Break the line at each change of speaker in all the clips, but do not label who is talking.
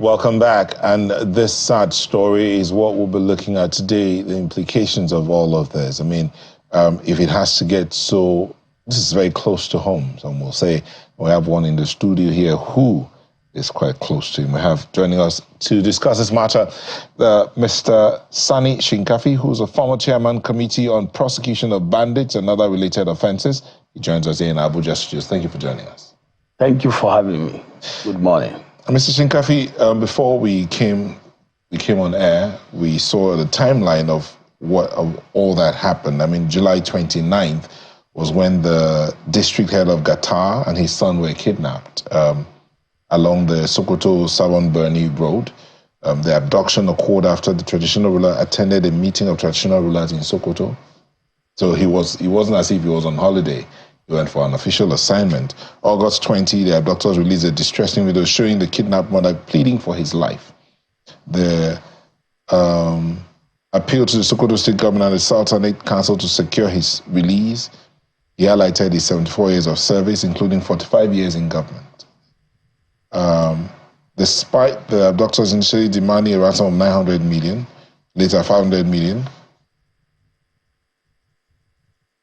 Welcome back. And this sad story is what we'll be looking at today, the implications of all of this. I mean, if it has to get so, this is very close to home. Some will say, we have one in the studio here who is quite close to him. We have joining us to discuss this matter, Mr. Sani Shinkafi, who's a former chairman committee on prosecution of bandits and other related offenses. He joins us here in Abuja studios. Thank you for joining us.
Thank you for having me. Good morning.
Mr. Shinkafi, before we came on air, we saw the timeline of all that happened. I mean, July 29th was when the district head of Qatar and his son were kidnapped along the Sokoto Sabon Birni Road. The abduction occurred after the traditional ruler attended a meeting of traditional rulers in Sokoto. So he wasn't as if he was on holiday. He went for an official assignment. August 20, the abductors released a distressing video showing the kidnapped monarch pleading for his life. The appeal to the Sokoto state government and the Sultanate Council to secure his release. He highlighted his 74 years of service, including 45 years in government. Despite the abductors initially demanding a ransom of 900 million, later 500 million,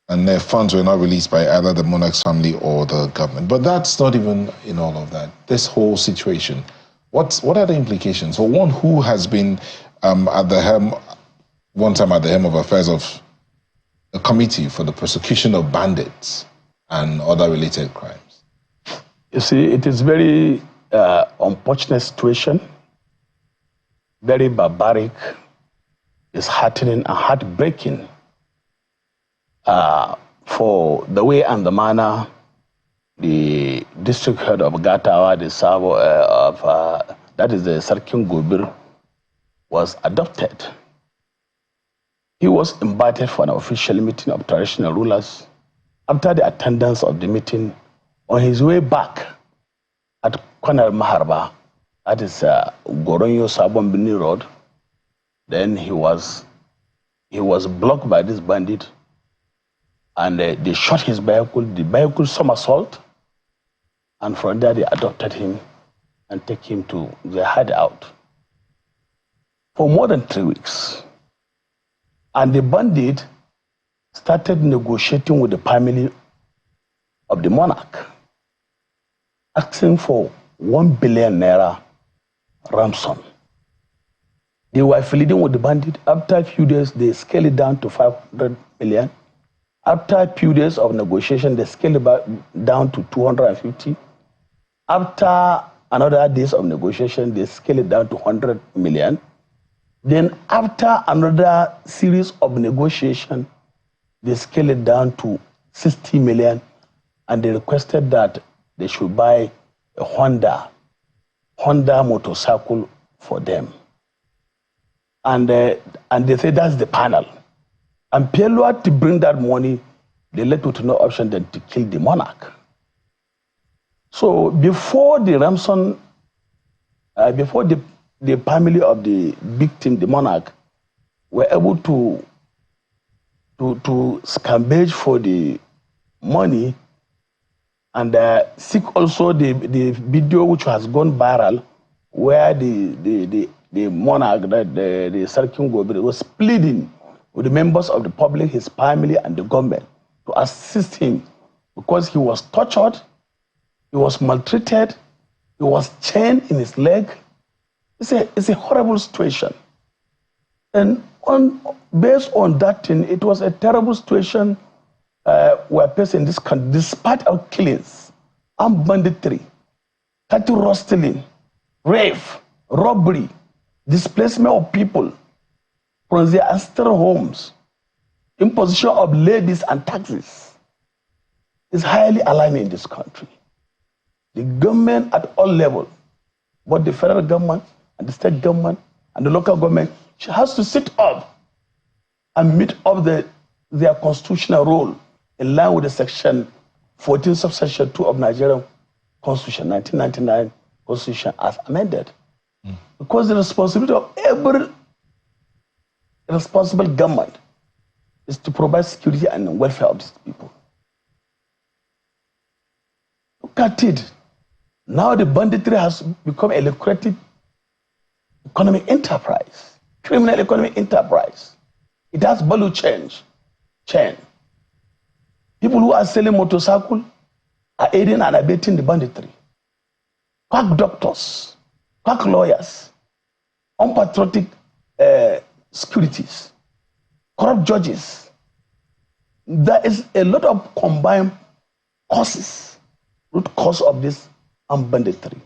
and their funds were not released by either the monarch's family or the government. But that's not even in all of that. This whole situation, what are the implications? For one who has been at the helm of affairs of a committee for the prosecution of bandits and other related crimes.
You see, it is very unfortunate situation, very barbaric, disheartening and heartbreaking for the way and the manner the district head of Gatawa, the Savo that is the Sarkin Gobir, was adopted. He was invited for an official meeting of traditional rulers. After the attendance of the meeting, on his way back at Kwanar Maharba, that is Goronyo Sabon Bini Road, then he was blocked by this bandit, and they shot his vehicle, the vehicle somersault, and from there they adopted him and take him to their hideout for more than 3 weeks. And the bandit started negotiating with the family of the monarch, asking for 1 billion naira ransom. They were pleading with the bandit. After a few days, they scaled it down to 500 million. After a few days of negotiation, they scaled it down to 250. After another days of negotiation, they scaled it down to 100 million. Then after another series of negotiation, they scaled it down to 60 million, and they requested that they should buy a Honda motorcycle for them. And they said that's the panel. And failure to bring that money, they left with no option than to kill the monarch. So before the ransom, before the family of the victim, the monarch, were able to scavenge for the money and seek also the video which has gone viral, where the monarch, the Sarkin Gobir, was pleading with the members of the public, his family, and the government to assist him because he was tortured, he was maltreated, he was chained in his leg. It's a horrible situation. And based on that thing, it was a terrible situation where person in this country, despite our killings, armed banditry, cattle rustling, rape, robbery, displacement of people from their ancestral homes, imposition of levies and taxes, is highly alarming in this country. The government at all levels, both the federal government and the state government and the local government, she has to sit up and meet up their constitutional role in line with the section 14 subsection 2 of Nigerian Constitution, 1999 Constitution as amended. Because the responsibility of every responsible government is to provide security and welfare of these people. Look at it. Now the banditry has become a lucrative economic enterprise, criminal economic enterprise. It has value chain. People who are selling motorcycle are aiding and abetting the banditry. Quack doctors, quack lawyers, unpatriotic securities, corrupt judges. There is a lot of combined causes, root cause of this banditry.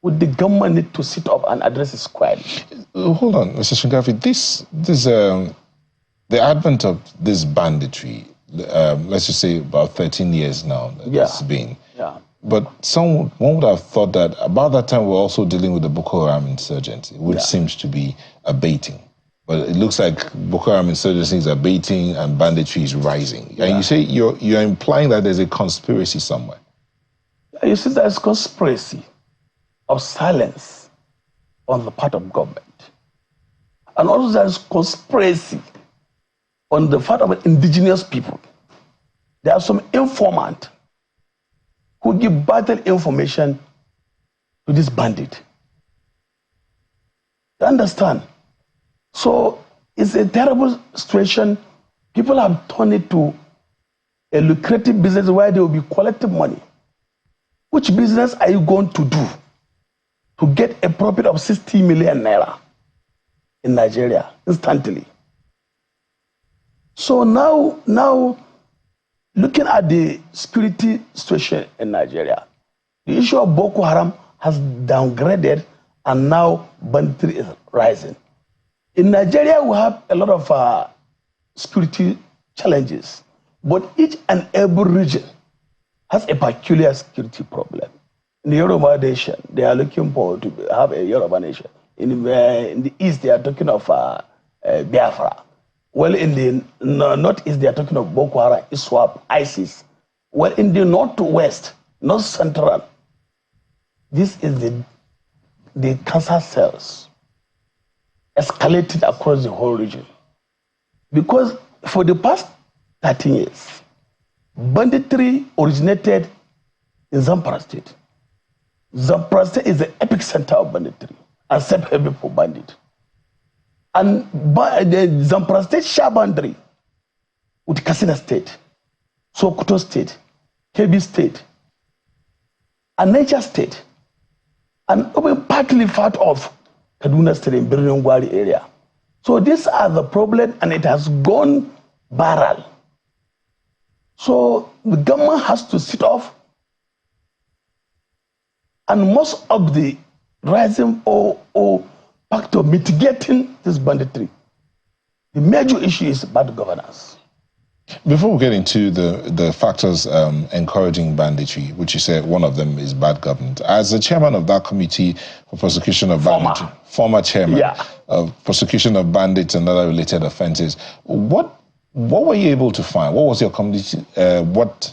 Would the government need to sit up and address it squarely?
Hold on, Mr. Shinkafi. The advent of this banditry, let's just say about 13 years now, it's been.
Yeah.
But one would have thought that about that time we're also dealing with the Boko Haram insurgency, which seems to be abating. But it looks like Boko Haram insurgency is abating and banditry is rising. And you say you're implying that there's a conspiracy somewhere.
You see, there's conspiracy of silence on the part of government. And also there's conspiracy on the part of indigenous people. There are some informants who give vital information to this bandit. You understand? So it's a terrible situation. People have turned it to a lucrative business where they will be collecting money. Which business are you going to do to get a profit of 60 million naira in Nigeria instantly? So now looking at the security situation in Nigeria, the issue of Boko Haram has downgraded and now banditry is rising. In Nigeria, we have a lot of security challenges, but each and every region has a peculiar security problem. In the Yoruba nation, they are looking for to have a Yoruba nation. In the east, they are talking of Biafra. Well, in the northeast, they are talking of Boko Haram, ISWAP, ISIS. Well, in the northwest, north central, this is the cancer cells escalated across the whole region. Because for the past 13 years, banditry originated in Zamfara State. Zamfara State is the epic center of banditry and safe haven for bandit. And the Zamfara State share boundary with Katsina State, Sokoto State, Kebbi State, and Niger State, and even partly part of Kaduna State in Birnin Gwari area. So these are the problems, and it has gone viral. So the government has to sit off, and most of the rising or factor mitigating this banditry, the major issue is bad governance.
Before we get into the factors encouraging banditry, which you said one of them is bad governance, as the chairman of that committee for prosecution of banditry, former chairman of prosecution of bandits and other related offenses, what were you able to find? What was your committee? What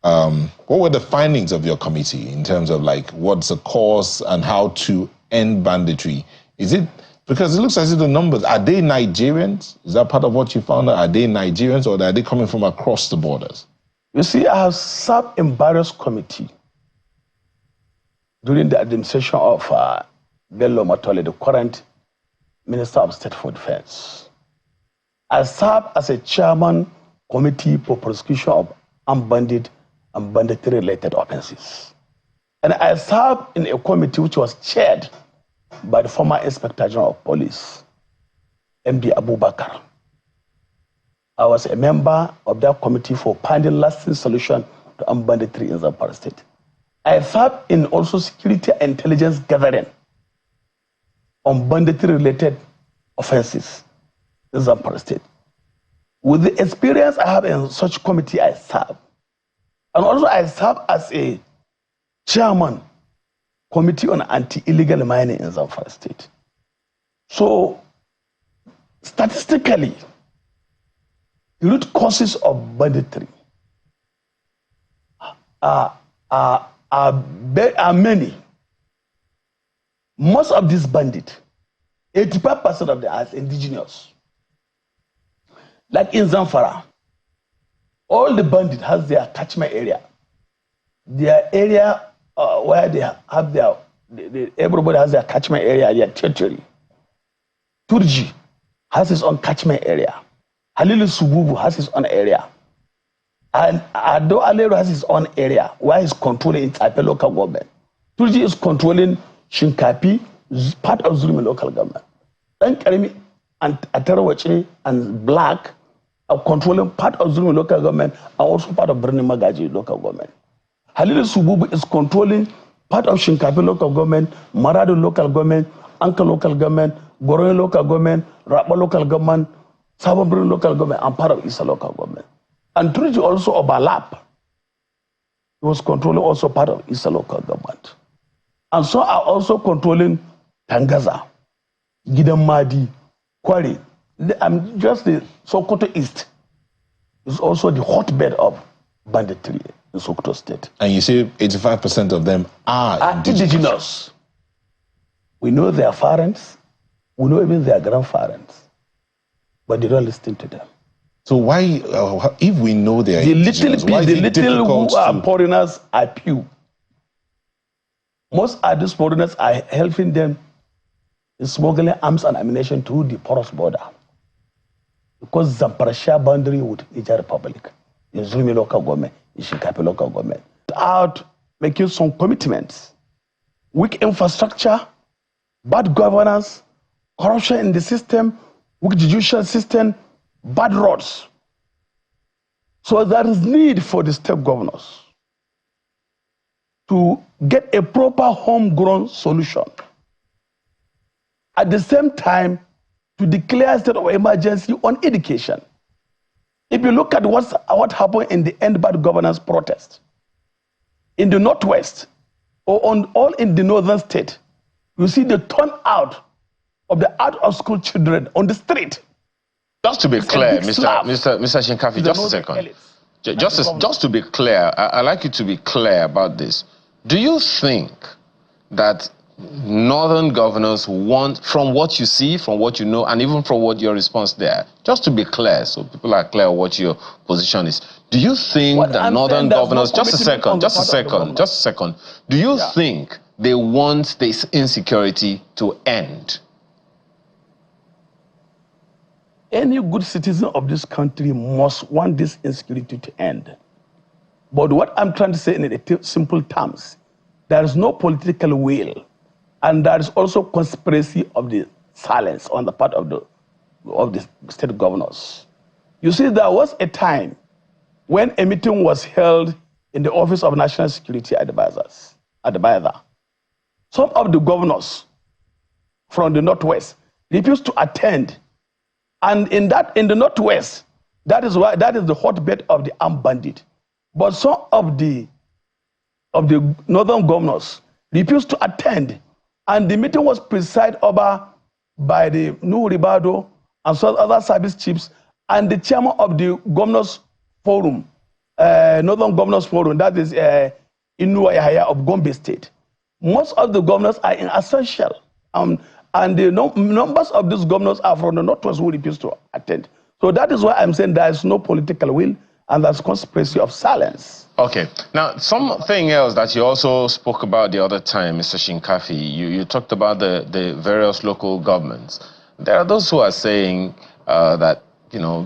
were the findings of your committee in terms of like what's the cause and how to end banditry? Is it because it looks as if the numbers, are they Nigerians? Is that part of what you found out? Are they Nigerians or are they coming from across the borders?
You see, I have served in various committees during the administration of Bello Matole, the current Minister of State for Defense. I served as a chairman committee for prosecution of armed bandit and banditry-related offenses. And I served in a committee which was chaired by the former Inspector General of Police, MD Abubakar. I was a member of that committee for finding lasting solution to armed banditry in Zamfara State. I served in also security and intelligence gathering on banditry-related offenses in Zamfara State. With the experience I have in such committee, I serve. And also I serve as a chairman committee on anti-illegal mining in Zamfara State. So, statistically, the root causes of banditry are many. Most of these bandits, 85% of them are indigenous. Like in Zamfara, all the bandits has their catchment area. Their area where they have everybody has their catchment area, their territory. Turji has his own catchment area. Halilu Sububu has his own area. And Ado Alero has his own area where he's controlling entire local government. Turji is controlling Shinkafi, part of Zulmi local government. Then Karimi and Atarawachi and Black are controlling part of Zulmi local government and also part of Brani Magaji local government. Halilu Sububu is controlling part of Shinkafi local government, Marado local government, Anka local government, Goroy local government, Rapa local government, Sababrin local government, and part of Isa local government. And Turji also overlap. He was controlling also part of Isa local government. And so are also controlling Tangaza, Gidamadi, Kwari. I'm just the Sokoto East is also the hotbed of banditry in Sokoto State.
And you say 85% of them are indigenous.
We know their parents, we know even their grandparents, but they don't listen to them.
So why, if we know they are indigenous, why is it difficult
who are foreigners are few. Most of these foreigners are helping them in smuggling arms and ammunition through the porous border. Because Zamfara share boundary with Niger Republic, in Zulmi local government, in Shinkafi local government. Without making some commitments, weak infrastructure, bad governance, corruption in the system, weak judicial system, bad roads. So there is need for the state governors to get a proper homegrown solution. At the same time, to declare a state of emergency on education. If you look at what happened in the End Bad Governance protest, in the Northwest, or all in the Northern state, you see the turnout of the out-of-school children on the street.
Just to be clear, Mr. Shinkafi, just a second. Just to be clear, I'd like you to be clear about this. Do you think that northern governors want, from what you see, from what you know, and even from what your response there, just to be clear, so people are clear what your position is, do you think that northern governors, just a second, do you think they want this insecurity to end?
Any good citizen of this country must want this insecurity to end. But what I'm trying to say in simple terms, there is no political will, and there is also conspiracy of the silence on the part of the state governors. You see, there was a time when a meeting was held in the Office of National Security Advisors, some of the governors from the Northwest refused to attend. And in the Northwest, that is the hotbed of the armed bandit. But some of the northern governors refused to attend, and the meeting was presided over by the Nuhu Ribado and some other service chiefs and the chairman of the governors forum, Northern Governors Forum, that is Inuwa Yahaya of Gombe State. Most of the governors are in essential, and the numbers of these governors are from the Northwest who refuse to attend. So that is why I'm saying there is no political will, and there's conspiracy of silence.
Okay. Now, something else that you also spoke about the other time, Mr. Shinkafi, you talked about the various local governments. There are those who are saying that, you know,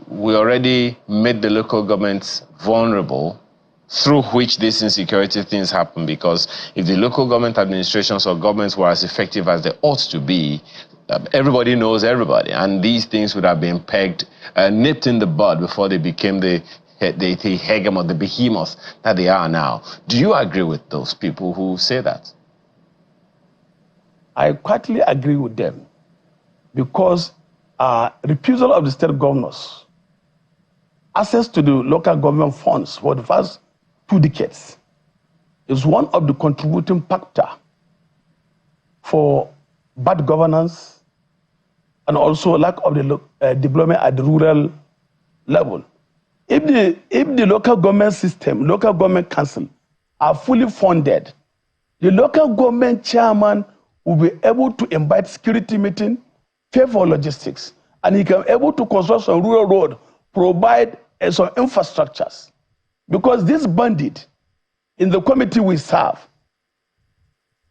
we already made the local governments vulnerable through which these insecurity things happen, because if the local government administrations or governments were as effective as they ought to be, everybody knows everybody, and these things would have been pegged, nipped in the bud before they became the hegemon, the behemoth that they are now. Do you agree with those people who say that?
I quietly agree with them, because refusal of the state governors access to the local government funds for the first 2 decades is one of the contributing factors for bad governance and also lack of the development at the rural level. If the local government system, local government council are fully funded, the local government chairman will be able to invite security meeting, pay for logistics, and he can be able to construct some rural road, provide some infrastructures. Because this bandit, in the committee we serve,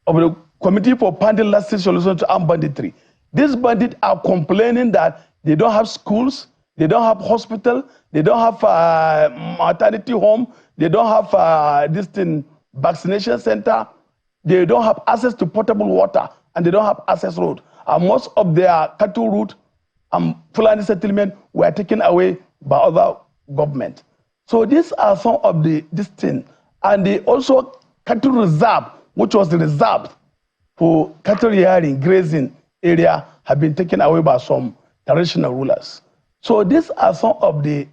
of the Committee for Finding Lasting Solutions to Armed Banditry,
These bandits are complaining that they don't have schools, they don't have hospital, they don't have maternity home, they don't have vaccination center, they don't have access to potable water, and they don't have access road. And most of their cattle route and Fulani settlement were taken away by other government. So these are some of this thing. And they also cattle reserve, which was reserved for cattle rearing, grazing area, have been taken away by some traditional rulers. So these are some of the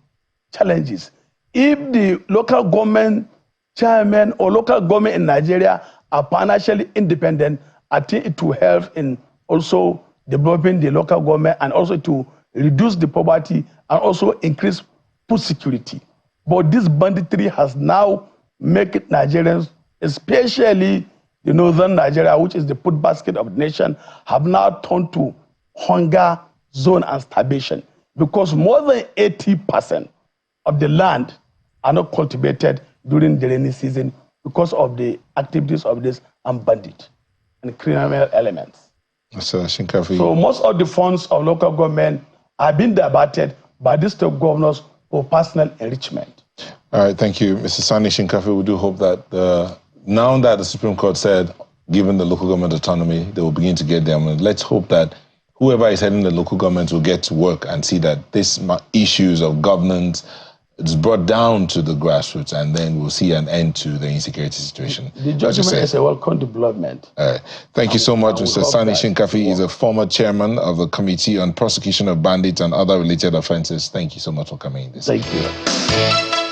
challenges. If the local government chairman or local government in Nigeria are financially independent, I think it will help in also developing the local government and also to reduce the poverty and also increase food security. But this banditry has now made Nigerians, especially the northern Nigeria, which is the food basket of the nation, have now turned to hunger zone and starvation because more than 80% of the land are not cultivated during the rainy season because of the activities of this and bandit and criminal elements.
So Shinkafi.
So most of the funds of local government have been diverted by the state governors for personal enrichment.
All right, thank you, Mr. Sani Shinkafi. We do hope that now that the Supreme Court said, given the local government autonomy, they will begin to get their money. Let's hope that whoever is heading the local government will get to work and see that these issues of governance is brought down to the grassroots, and then we'll see an end to the insecurity situation.
The judgment is a welcome development.
Thank you so much, Mr. Sani Shinkafi. Is a former chairman of the Committee on Prosecution of Bandits and Other Related Offences. Thank you so much for coming in this.
Thank you.